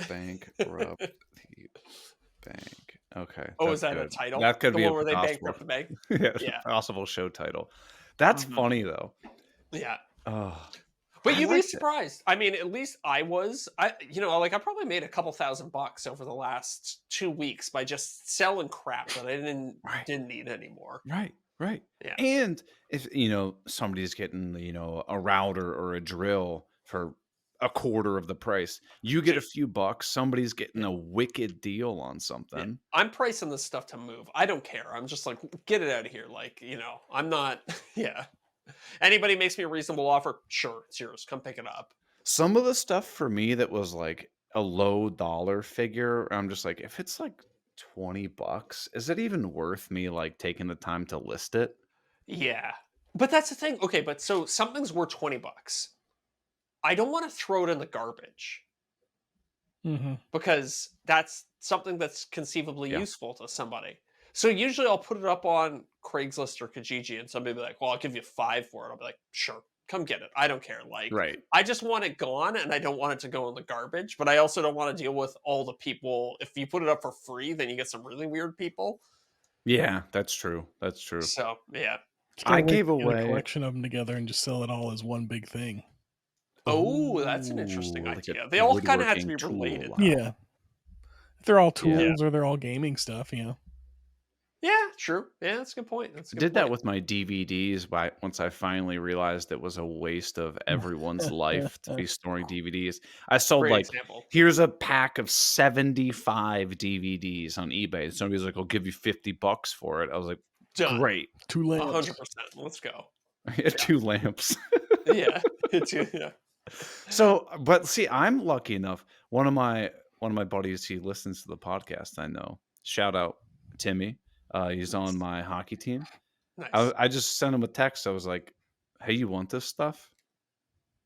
bankrupt the bank. Okay. Oh, That's is that good. a title? That could The be one a where they possible, bankrupt the bank? Yeah. possible show title. That's Mhm. funny though. Yeah. Oh, But I you'd be liked it. surprised. I mean, at least I was. I probably made a couple $1,000 over the last 2 weeks by just selling crap that I Right. didn't need anymore. Right. Yeah. And if somebody's getting a router or a drill for a quarter of the price, you get a few bucks. Somebody's getting a wicked deal on Yeah. something. I'm pricing this stuff to move. I don't care. I'm just like, get it out of here. Like, I'm not. Yeah. Anybody makes me a reasonable offer, sure, it's yours. Come pick it up. Some of the stuff for me that was like a low dollar figure, I'm just like, if it's like $20, is it even worth me like taking the time to list it? Yeah. But that's the thing. Okay, but so something's worth $20. I don't want to throw it in the garbage Mm-hmm. because that's something that's conceivably Yeah. useful to somebody. So usually I'll put it up on Craigslist or Kijiji and somebody will be like, well, I'll give you $5 for it. I'll be like, sure, come get it. I don't care. Like, Right. I just want it gone and I don't want it to go in the garbage, but I also don't want to deal with all the people. If you put it up for free, then you get some really weird people. Yeah, that's true. So, yeah. I Get gave a away. collection of them together and just sell it all as one big thing. Oh, that's an interesting Like a idea. They all kind of have to be woodworking tool. related. Yeah. If they're all Yeah. tools or they're all gaming stuff, Yeah, true. Yeah, that's a good point. That's a good Did that point. with my DVDs once I finally realized it was a waste of everyone's life to be storing DVDs. I sold Great like, example. here's a pack of 75 DVDs on eBay. And somebody's like, I'll give you $50 for it. I was like, Done. great. 2 lamps. 100%. Let's go. I had 2 lamps. Yeah. Yeah. So, but see, I'm lucky enough. One of my buddies, he listens to the podcast. I know. Shout out Timmy. He's on my hockey team. Nice. I just sent him a text. I was like, "Hey, you want this stuff?"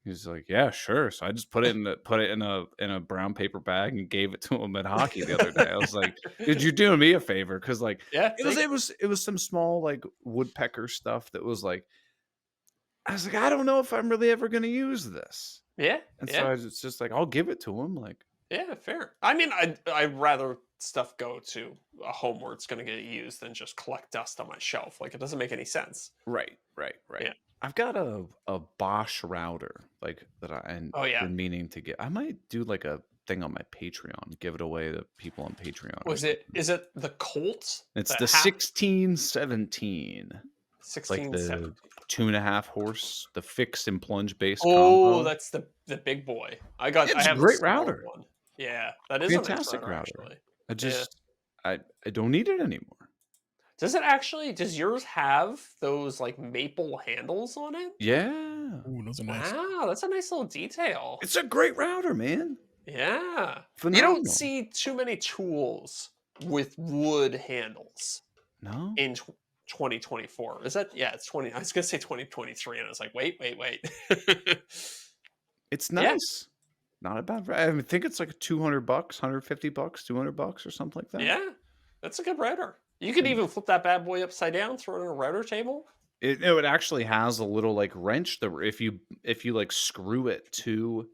He's like, "Yeah, sure." So I just put it in a brown paper bag and gave it to him at hockey the other day. I was like, "Dude, you're doing me a favor," because like Yeah. it was some small like woodpecker stuff that was like I was like, I don't know if I'm really ever going to use this. Yeah. And so Yeah. I was just like, I'll give it to him. Like, Yeah. Fair. I mean, I'd rather stuff go to a home where it's going to get used than just collect dust on my shelf. Like, it doesn't make any sense. right. Yeah. I've got a Bosch router like that Oh yeah. been meaning to get. I might do like a thing on my Patreon, give it away to people on Patreon. Was it? Is it the Colt? It's the 1617. 16, Like the 17. 2.5 horse, the fix and plunge base Oh, combo. that's the big boy. I It's have a great the smaller router. one. Yeah, that is a nice Fantastic router, router. actually. I just I don't need it anymore. Does it actually? Does yours have those like maple handles on it? Yeah. Ooh, those are nice. Wow, that's a nice little detail. It's a great router, man. Yeah, you Phenomenal. don't see too many tools with wood handles No. in 2024. Is that? Yeah, it's 20. I was gonna say 2023, and I was like, wait. It's Yeah. nice. Not a bad. I think it's like $200, $150, $200 or something like that. Yeah, that's a good router. You could even flip that bad boy upside down, throw it on a router table. It actually has a little like wrench that if you like screw it to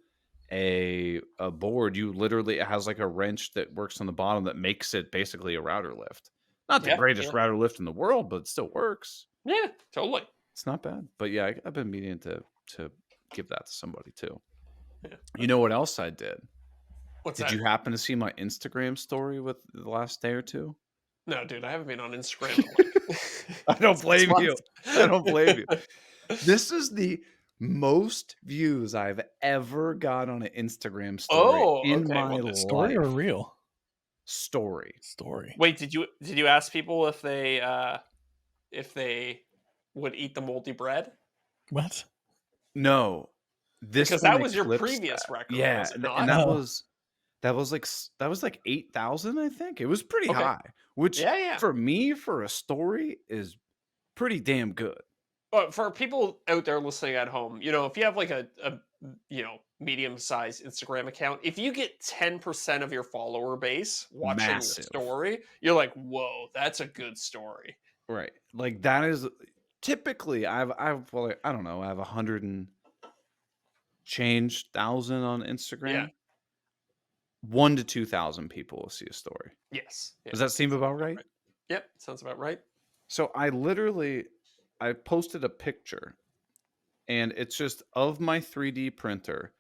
a board, you literally it has like a wrench that works on the bottom that makes it basically a router lift. Not the Yeah, greatest yeah. router lift in the world, but it still works. Yeah, totally. It's not bad. But yeah, I've been meaning to give that to somebody too. Yeah. You know what else I did? What's Did that? you happen to see my Instagram story with the last day or two? No, dude, I haven't been on Instagram. In like I don't 6 blame you. months. I don't blame you. This is the most views I've ever got on an Instagram story in okay, my well, life. Story or real? Story. Story. Wait, did you ask people if they would eat the moldy bread? What? No, this Because one that was your eclipsed previous that. record, Yeah, was it and not? that No. was like 8,000. I think it was pretty Okay. high, which Yeah. for me for a story is pretty damn good. But for people out there listening at home, if you have like a medium-sized Instagram account, if you get 10% of your follower base watching your Massive. story, you're like, whoa, that's a good story. Right. Like that is typically I've well, I don't know, I have 100 and change thousand on Instagram. Yeah. 1 to 2,000 people will see a story. Yes. Does that seem sounds about right? Yep, sounds about right. So I posted a picture and it's just of my 3D printer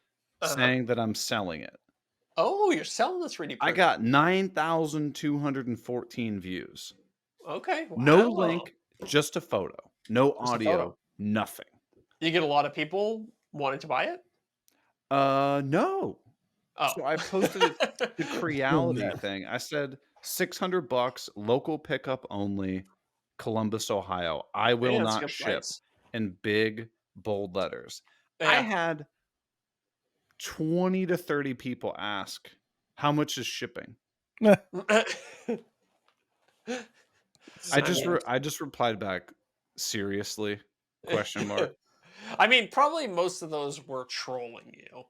saying that I'm selling it. Oh, you're selling this 3D I printer. got 9,214 views. Okay. Wow. No link, just a photo. No Just a audio, photo. nothing. You get a lot of people wanting to buy it? No. Oh. So I posted it the Creality that. thing. I said $600, local pickup only, Columbus, Ohio. I will Yeah, that's a not good ship price. in big bold letters. I Yeah. had 20 to 30 people ask, "How much is shipping?" I just replied back, "Seriously?" question mark. I mean, probably most of those were trolling you.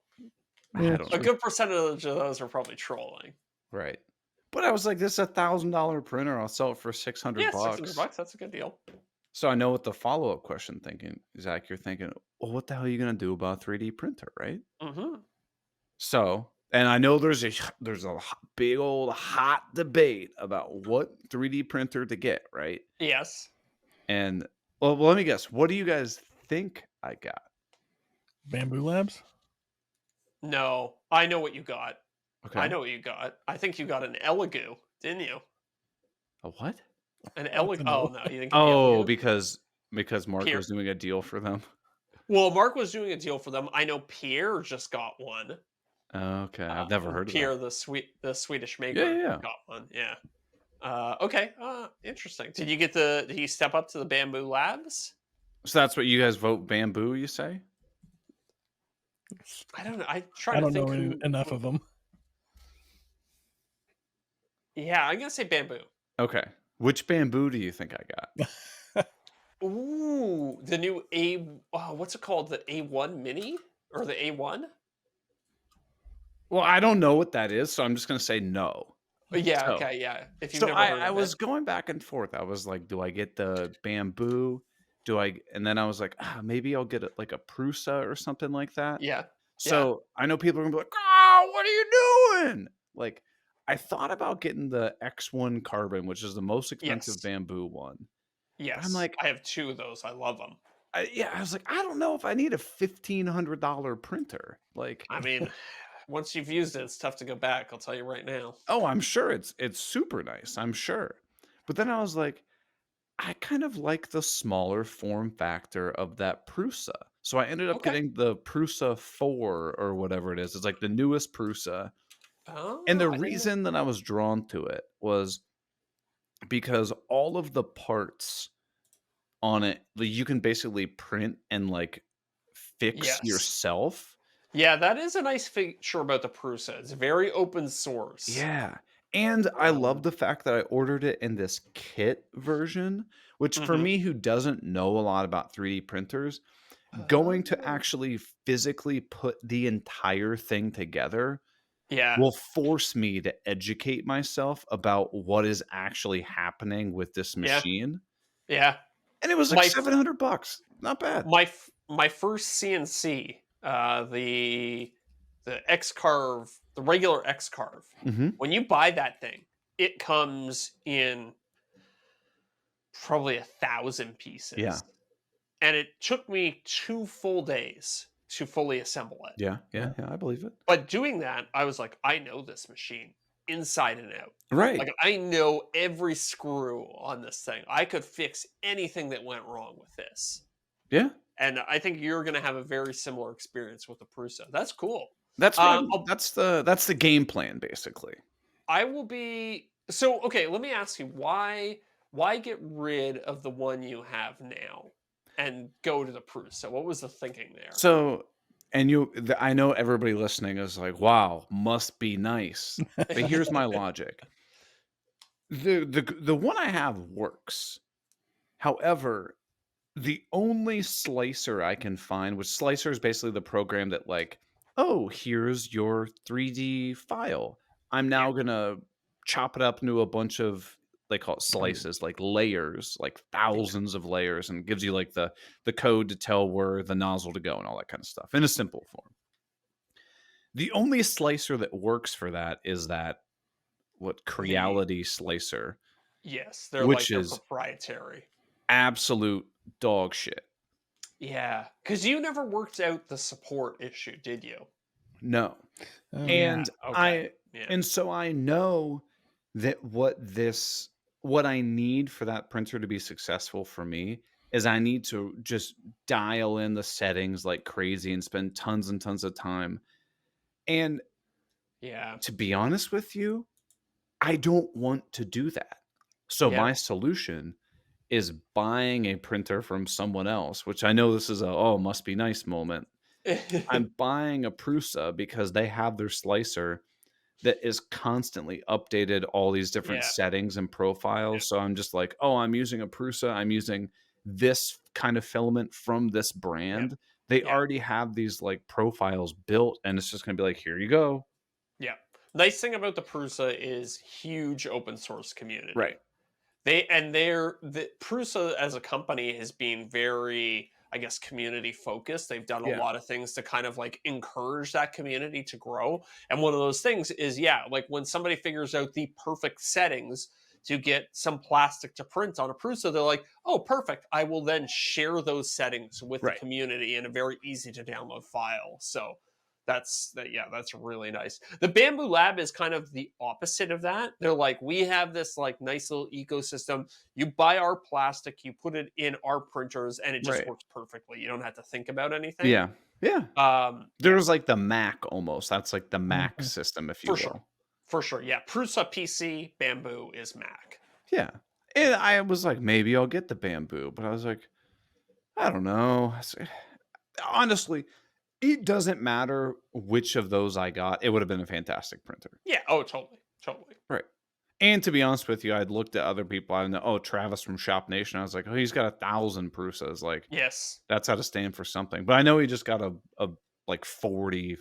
I don't A know. good percentage of those are probably trolling. Right. But I was like, this is a $1,000 printer. I'll sell it for $600. Yeah, $600. That's a good deal. So I know what the follow-up question thinking, Zach, you're thinking, well, what the hell are you going to do about a 3D printer, right? Mm-hmm. So, and I know there's a big old hot debate about what 3D printer to get, right? Yes. And, well, let me guess. What do you guys think I got? Bamboo Labs? No, I know what you got. Okay. I know what you got. I think you got an Elegoo, didn't you? A what? An Elegoo. No. Oh, no, you didn't get the Oh, Elegoo? because Mark Pierre. was doing a deal for them. Well, Mark was doing a deal for them. I know Pierre just got one. Okay. I've never heard of Pierre, that. the Swedish maker, Yeah. got one. Yeah. Okay. Interesting. Did you step up to the Bamboo Labs? So that's what you guys vote bamboo, you say? I don't know. I try I to don't know think enough of them. Yeah, I'm gonna say bamboo. Okay. Which bamboo do you think I got? Ooh, the new what's it called? The A1 Mini or the A1? Well, I don't know what that is, so I'm just gonna say no. Yeah, So, okay, yeah. If you've so never I, heard I of it, was going back and forth. I was like, do I get the bamboo? And then I was like, maybe I'll get like a Prusa or something like that. yeah, yeah. So I know people are gonna be like, oh, what are you doing? Like, I thought about getting the X1 carbon, which is the most expensive Yes, bamboo one. But I'm yes. like, I have two of those. I love them. I was like, I don't know if I need a $1,500 printer. Like, I mean, once you've used it, it's tough to go back. I'll tell you right now. oh, I'm sure it's super nice. I'm sure. But then I was like, I kind of like the smaller form factor of that Prusa. So I ended up Okay. getting the Prusa 4 or whatever it is. It's like the newest Prusa. And Oh, the I didn't know. reason that I was drawn to it was because all of the parts on it, like, you can basically print and like fix Yes. yourself. Yeah, that is a nice feature about the Prusa. It's very open source. Yeah. And I love the fact that I ordered it in this kit version, which for Mhm. me, who doesn't know a lot about 3D printers, going to Oh. actually physically put the entire thing together Yeah, will force me to educate myself about what is actually happening with this yeah, machine. yeah. And it was like My f $700. Not bad. my first CNC, the X-Carve, the regular X-Carve, Mhm. when you buy that thing, it comes in probably 1,000 Yeah. pieces, and it took me 2 full days to fully assemble it. Yeah. Yeah. Yeah. Yeah. I believe it. But doing that, I was like, "I know this machine inside and out." Right. Like, I know every screw on this thing. I could fix anything that went wrong with this. Yeah. And I think you're gonna have a very similar experience with the Prusa. That's cool. That's what I'm I'll that's the game plan basically. I will be so okay, let me ask you, why get rid of the one you have now and go to the Prusa? What was the thinking there? So, and I know everybody listening is like, "Wow, must be nice." But here's my logic. The one I have works. However, the only slicer I can find, which slicer is basically the program that like, oh, here's your 3D file. I'm Yeah, now gonna chop it up into a bunch of, they call it slices, like layers, like yeah, thousands of layers, and gives you like the code to tell where the nozzle to go and all that kind of stuff in a simple form. The only slicer that works for that is that what the Creality slicer, yes, they're which like they're is proprietary. absolute dog shit. Yeah, because you never worked out the support issue, did you? No. Oh yeah. And Okay. I Yeah. and so I know that what I need for that printer to be successful for me is I need to just dial in the settings like crazy and spend tons and tons of time. And Yeah. to be honest with you, I don't want to do that. So Yeah. my solution is buying a printer from someone else, which I know this is a oh must be nice moment. I'm buying a Prusa because they have their slicer that is constantly updated all these different Yeah. settings and Yeah. profiles. So I'm just like, oh, I'm using a Prusa. I'm using this kind of filament from this Yeah. brand. They Yeah. already have these like profiles built, and it's just gonna be like, here you go. Yeah. Nice thing about the Prusa is huge open source Right. community. The Prusa as a company has been very, I guess, community focused. They've done a Yeah. lot of things to kind of like encourage that community to grow. And one of those things is, yeah, like when somebody figures out the perfect settings to get some plastic to print on a Prusa, they're like, oh, perfect. I will then share those settings with the Right. community in a very easy to download file. So yeah, that's really nice. The Bamboo Lab is kind of the opposite of that. They're like, we have this like nice little ecosystem. You buy our plastic, you put it in our printers, and it just Right. works perfectly. You don't have to think about anything. Yeah. Yeah. Yeah, There's like the Mac almost. That's like the Mac Mhm. system, if you for sure, will. for sure. Yeah, Prusa PC, Bamboo is Mac. Yeah. And I was like, maybe I'll get the bamboo, but I was like, I don't know. Honestly, It doesn't matter which of those I got. It would have been a fantastic printer. Yeah. Oh, totally. Totally. Right. And to be honest with you, I'd looked at other people. I know, oh, Travis from Shop Nation. I was like, oh, he's got 1,000 Prusas. Like, Yes. that's how to stand for something. But I know he just got a like 40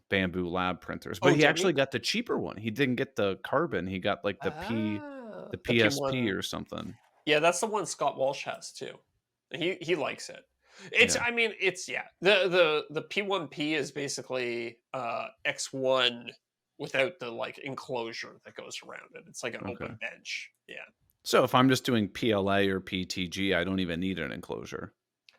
Bamboo Lab printers. But Oh, he did actually he? got the cheaper one. He didn't get the carbon. He got like the The PSP P1. or something. Yeah, that's the one Scott Walsh has too. He likes it. It's Yeah. I mean it's yeah. The P1P is basically X1 without the like enclosure that goes around it. It's like an Okay. open bench. Yeah. So if I'm just doing PLA or PTG, I don't even need an enclosure.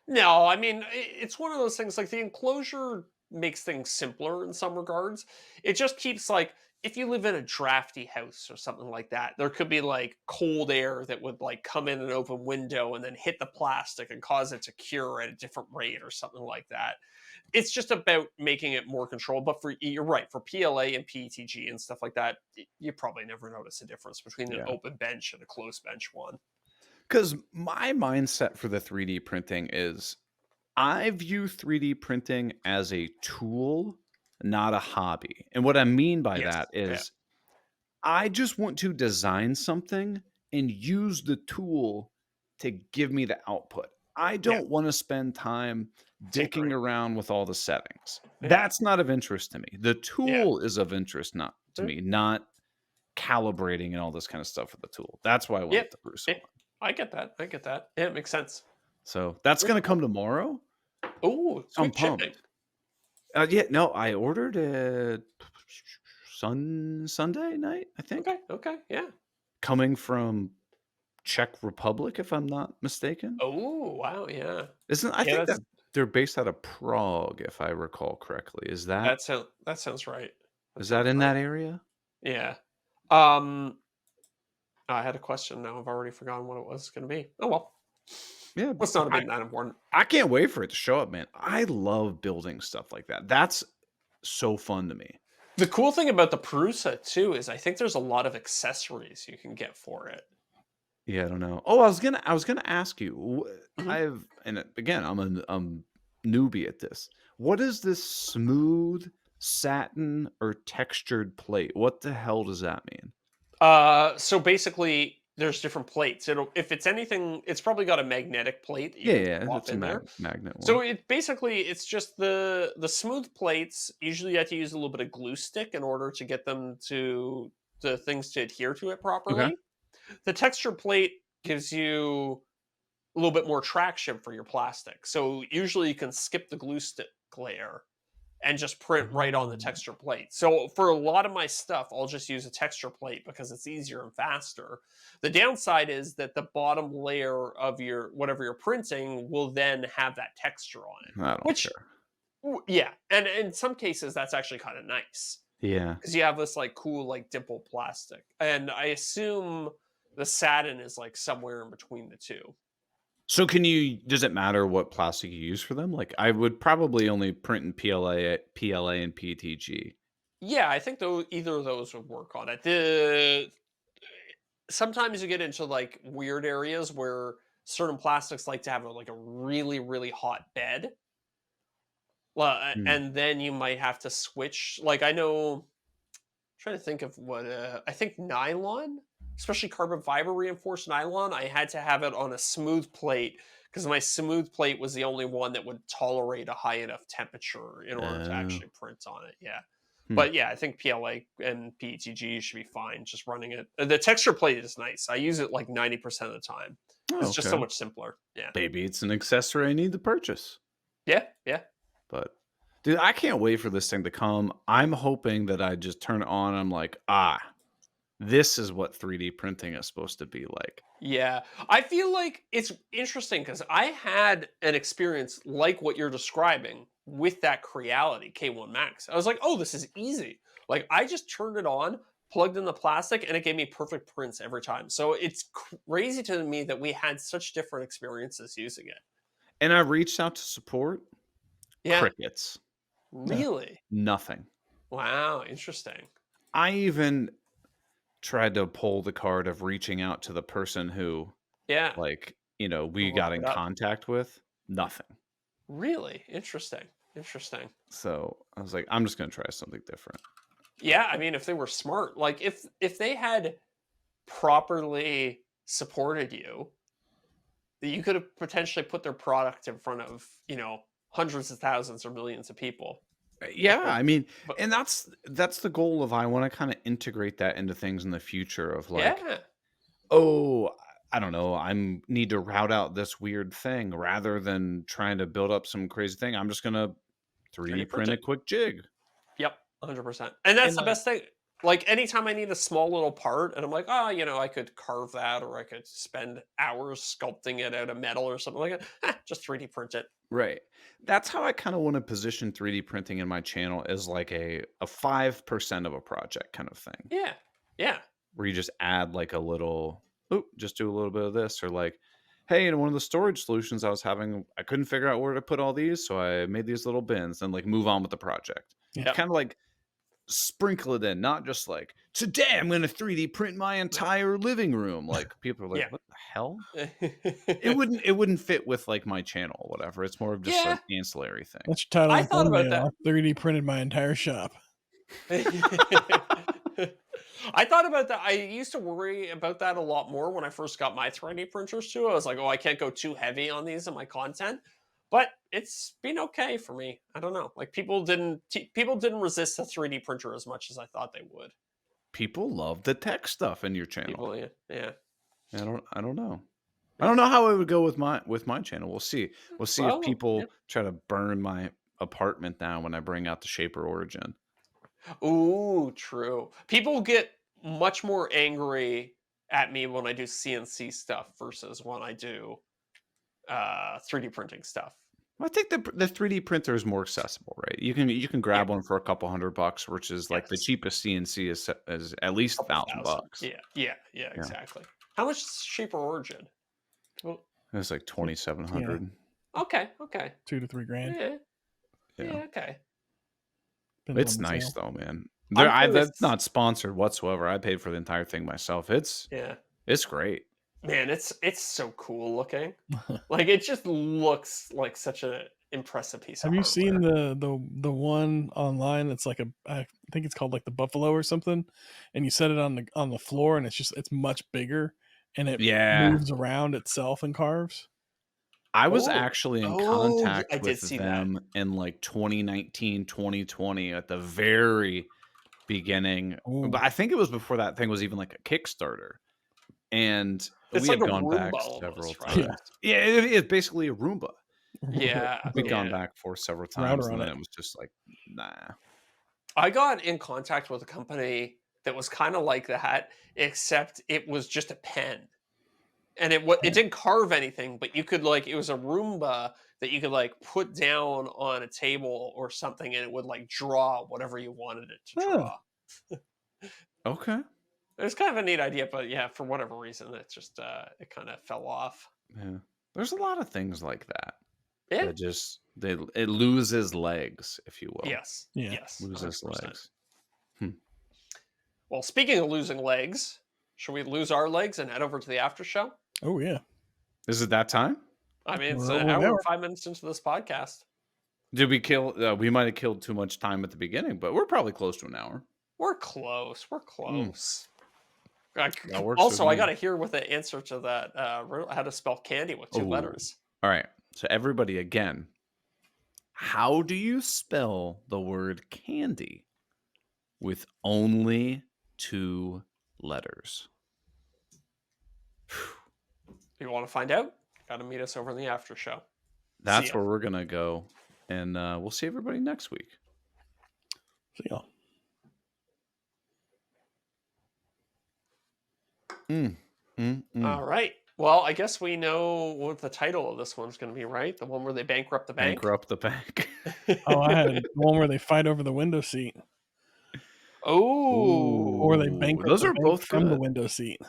No, I mean it's one of those things like the enclosure makes things simpler in some regards. It just keeps like if you live in a drafty house or something like that, there could be like cold air that would like come in an open window and then hit the plastic and cause it to cure at a different rate or something like that. It's just about making it more controlled. But for you're right, for PLA and PETG and stuff like that, you probably never notice a difference between an Yeah. open bench and a closed bench one. Because my mindset for the 3D printing is I view 3D printing as a tool, not a hobby. And what I mean by Yes. that Yeah. is I just want to design something and use the tool to give me the output. I don't want to spend time dicking Tinkering. around with all the settings. Yeah. That's not of interest to me. The tool is of interest not to Mhm. me, not calibrating and all this kind of stuff with the tool. That's why I went Yeah. with the Prusa Yeah. one. I get that. I get that. Yeah, it makes sense. So that's Very going to cool. come tomorrow. Oh, So I'm quick shipping. pumped. Yeah, no, I ordered it Sunday night, I think. Okay. Okay. Yeah. Coming from Czech Republic, if I'm not mistaken. Oh, wow. Yeah. I Yeah. think that they're based out of Prague, if I recall correctly. Is that That sounds right. That is that sounds in right. that area? Yeah. I had a question. Now I've already forgotten what it was going to be. Oh well. Yeah, It's not been that important. I can't wait for it to show up, man. I love building stuff like that. That's so fun to me. The cool thing about the Prusa too is I think there's a lot of accessories you can get for it. Yeah, I don't know. Oh, I was gonna ask you. Mhm. Again, I'm a newbie at this. What is this smooth satin or textured plate? What the hell does that mean? So basically, there's different plates. If it's anything, it's probably got a magnetic plate that you can Yeah, swap it's a in there. magnet So one. it's just the smooth plates. Usually, you have to use a little bit of glue stick in order to get the things to adhere to it Okay. properly. The texture plate gives you a little bit more traction for your plastic. So usually, you can skip the glue stick layer and just print right on the Oh. texture plate. So for a lot of my stuff, I'll just use a texture plate because it's easier and faster. The downside is that the bottom layer of your whatever you're printing will then have that texture on it, I don't which care. yeah, and in some cases that's actually kind of nice Yeah. because you have this like cool like dimple plastic, and I assume the satin is like somewhere in between the two. So does it matter what plastic you use for them? Like I would probably only print in PLA and PTG. Yeah, I think though either of those would work on it. The sometimes you get into like weird areas where certain plastics like to have like a really hot bed. Well, Hmm. and then you might have to switch. Like I know, I'm trying to think of what I think nylon, especially carbon fiber reinforced nylon. I had to have it on a smooth plate because my smooth plate was the only one that would tolerate a high enough temperature in order to Oh. actually print on it. Yeah. Hmm. But yeah, I think PLA and PETG should be fine just running it. The texture plate is nice. I use it like 90% of the time. Oh, It's just so okay. much simpler. Yeah. Maybe it's an accessory I need to purchase. Yeah. Yeah. But dude, I can't wait for this thing to come. I'm hoping that I just turn it on and I'm like, this is what 3D printing is supposed to be like. Yeah. I feel like it's interesting because I had an experience like what you're describing with that Creality K1 Max. I was like, oh, this is easy. Like I just turned it on, plugged in the plastic, and it gave me perfect prints every time. So it's crazy to me that we had such different experiences using it. And I reached out to support. Yeah. Crickets. Really? Nothing. Wow. Interesting. I even tried to pull the card of reaching out to the person who Yeah. we We'll got look in it up. contact with. Nothing. Really? Interesting. Interesting. So I was like, I'm just gonna try something different. Yeah, I mean, if they were smart, like if they had properly supported you, you could have potentially put their product in front of, hundreds of thousands or millions of people. Yeah, But, I mean, but and that's the goal of I want to kind of integrate that into things in the future of like, yeah, oh, I don't know, need to route out this weird thing rather than trying to build up some crazy thing. I'm just gonna 3D 3D print print a it. quick jig. Yep, 100%. And that's And the best thing. Like anytime I need a small little part, and I'm like, oh, I could carve that, or I could spend hours sculpting it out of metal or something like that. Just 3D print it. right. That's how I kind of want to position 3D printing in my channel as like a 5% of a project kind of thing. Yeah, yeah. Where you just add like a little, just do a little bit of this, or like, hey, in one of the storage solutions I was having, I couldn't figure out where to put all these, so I made these little bins and like move on with the project. Yep. Kind of like sprinkle it in, not just like, today I'm going to 3D print my entire living room. Like people are like, Yeah. what the hell? It wouldn't fit with like my channel or whatever. It's more of just Yeah. like ancillary thing. That's your title. I thought about that. 3D printed my entire shop. I thought about that. I used to worry about that a lot more when I first got my 3D printers too. I was like, oh, I can't go too heavy on these in my content. But it's been okay for me. I don't know. Like people didn't resist the 3D printer as much as I thought they would. People love the tech stuff in your channel. People, yeah. I don't know. I don't know how it would go with my channel. We'll see. We'll see if people try to burn my apartment down when I bring out the Shaper Origin. Ooh, true. People get much more angry at me when I do CNC stuff versus when I do 3D printing stuff. I think the 3D printer is more accessible, right? You can grab one for a couple $100, which is like the cheapest CNC is at least $1,000. Yeah, exactly. How much is Shaper Origin? Well, it's like 2,700. Okay. 2 to 3 grand. Yeah, okay. It's nice though, man. That's not sponsored whatsoever. I paid for the entire thing myself. It's great. Man, it's so cool looking. Like it just looks like such an impressive piece. Have you seen the one online that's like I think it's called like the Buffalo or something, and you set it on the floor and it's much bigger and it moves around itself and carves? I was actually in contact with them in like 2019, 2020 at the very beginning. Ooh. But I think it was before that thing was even like a Kickstarter. And it's we like had gone back several times. Yeah, it's basically a Roomba. Yeah. We've gone back for several times and then it was just like, nah. I got in contact with a company that was kind of like that, except it was just a pen. And it didn't carve anything, but you could it was a Roomba that you could put down on a table or something, and it would draw whatever you wanted it to draw. Okay. It was kind of a neat idea, but yeah, for whatever reason, it just it kind of fell off. Yeah, there's a lot of things like that. Yeah, it loses legs, if you will. Yes. Loses 100%. legs. Well, speaking of losing legs, should we lose our legs and head over to the after show? Oh yeah. Is it that time? I mean, it's an hour and 5 minutes into this podcast. Did we kill? We might have killed too much time at the beginning, but we're probably close to an hour. We're close. Also, I got to hear what the answer to that how to spell candy with 2 letters. All right. So everybody, again, how do you spell the word candy with only 2 letters? If you want to find out, got to meet us over in the after show. That's where we're going to go. And we'll see everybody next week. See y'all. All right. Well, I guess we know what the title of this one's going to be, right? The one where they bankrupt the bank? Bankrupt the bank. Oh, I had one where they fight over the window seat. Oh. Or they bankrupt those the are bank both from good. the window seat.